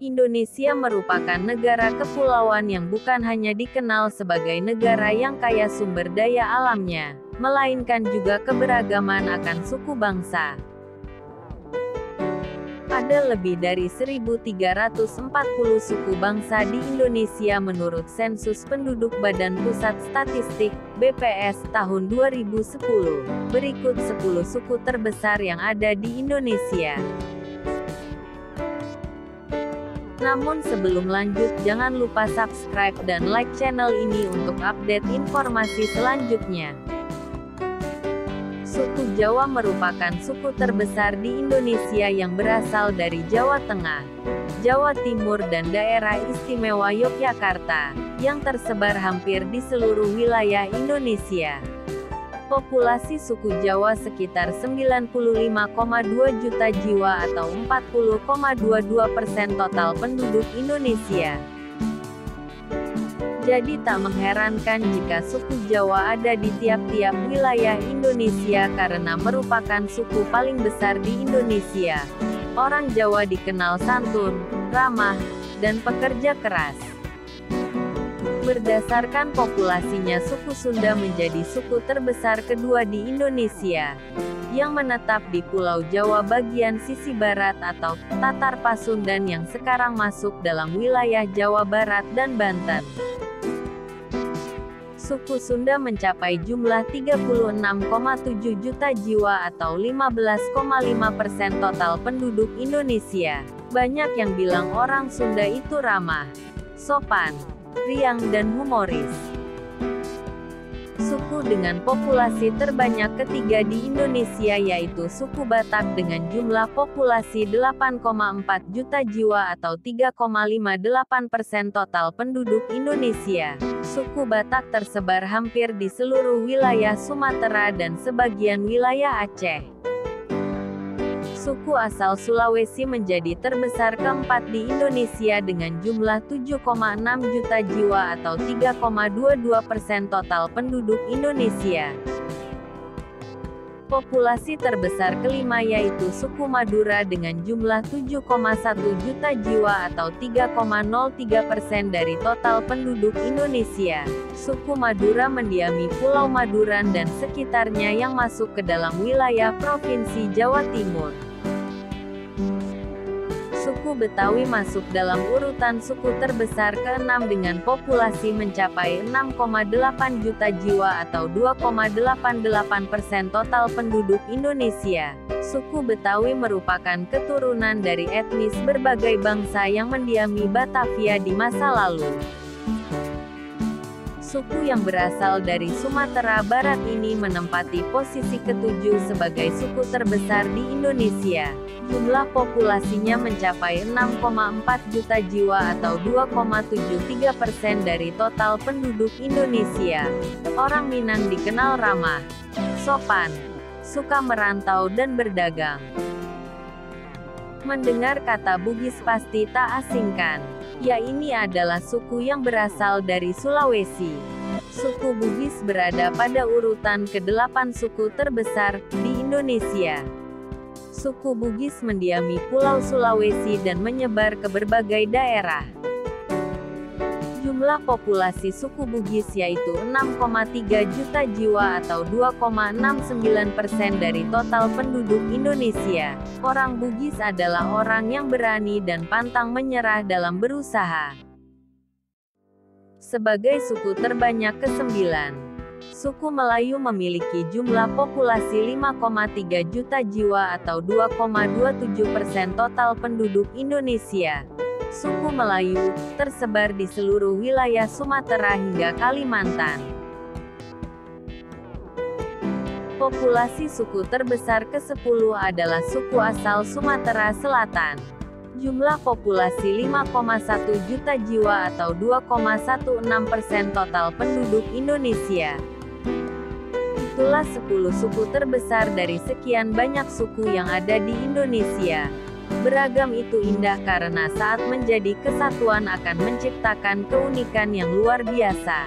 Indonesia merupakan negara kepulauan yang bukan hanya dikenal sebagai negara yang kaya sumber daya alamnya, melainkan juga keberagaman akan suku bangsa. Ada lebih dari 1.340 suku bangsa di Indonesia menurut Sensus Penduduk Badan Pusat Statistik, BPS, tahun 2010. Berikut 10 suku terbesar yang ada di Indonesia. Namun sebelum lanjut, jangan lupa subscribe dan like channel ini untuk update informasi selanjutnya. Suku Jawa merupakan suku terbesar di Indonesia yang berasal dari Jawa Tengah, Jawa Timur dan daerah istimewa Yogyakarta, yang tersebar hampir di seluruh wilayah Indonesia. Populasi suku Jawa sekitar 95,2 juta jiwa atau 40,22% total penduduk Indonesia. Jadi tak mengherankan jika suku Jawa ada di tiap-tiap wilayah Indonesia karena merupakan suku paling besar di Indonesia. Orang Jawa dikenal santun, ramah, dan pekerja keras. Berdasarkan populasinya, suku Sunda menjadi suku terbesar kedua di Indonesia, yang menetap di Pulau Jawa bagian sisi barat atau Tatar Pasundan yang sekarang masuk dalam wilayah Jawa Barat dan Banten. Suku Sunda mencapai jumlah 36,7 juta jiwa atau 15,5% total penduduk Indonesia. Banyak yang bilang orang Sunda itu ramah, sopan, riang dan humoris. Suku dengan populasi terbanyak ketiga di Indonesia yaitu suku Batak dengan jumlah populasi 8,4 juta jiwa atau 3,58% total penduduk Indonesia. Suku Batak tersebar hampir di seluruh wilayah Sumatera dan sebagian wilayah Aceh. Suku asal Sulawesi menjadi terbesar keempat di Indonesia dengan jumlah 7,6 juta jiwa atau 3,22% total penduduk Indonesia. Populasi terbesar kelima yaitu suku Madura dengan jumlah 7,1 juta jiwa atau 3,03% dari total penduduk Indonesia. Suku Madura mendiami Pulau Maduran dan sekitarnya yang masuk ke dalam wilayah Provinsi Jawa Timur. Suku Betawi masuk dalam urutan suku terbesar ke-6 dengan populasi mencapai 6,8 juta jiwa atau 2,88% total penduduk Indonesia. Suku Betawi merupakan keturunan dari etnis berbagai bangsa yang mendiami Batavia di masa lalu. Suku yang berasal dari Sumatera Barat ini menempati posisi ke-7 sebagai suku terbesar di Indonesia. Jumlah populasinya mencapai 6,4 juta jiwa atau 2,73% dari total penduduk Indonesia. Orang Minang dikenal ramah, sopan, suka merantau dan berdagang. Mendengar kata Bugis pasti tak asingkan. Ya, ini adalah suku yang berasal dari Sulawesi. Suku Bugis berada pada urutan ke-8 suku terbesar di Indonesia. Suku Bugis mendiami Pulau Sulawesi dan menyebar ke berbagai daerah. Jumlah populasi suku Bugis yaitu 6,3 juta jiwa atau 2,69% dari total penduduk Indonesia. Orang Bugis adalah orang yang berani dan pantang menyerah dalam berusaha. Sebagai suku terbanyak ke-9, suku Melayu memiliki jumlah populasi 5,3 juta jiwa atau 2,27% total penduduk Indonesia. Suku Melayu tersebar di seluruh wilayah Sumatera hingga Kalimantan. Populasi suku terbesar ke-10 adalah suku asal Sumatera Selatan. Jumlah populasi 5,1 juta jiwa atau 2,16% total penduduk Indonesia. Itulah 10 suku terbesar dari sekian banyak suku yang ada di Indonesia. Beragam itu indah karena saat menjadi kesatuan akan menciptakan keunikan yang luar biasa.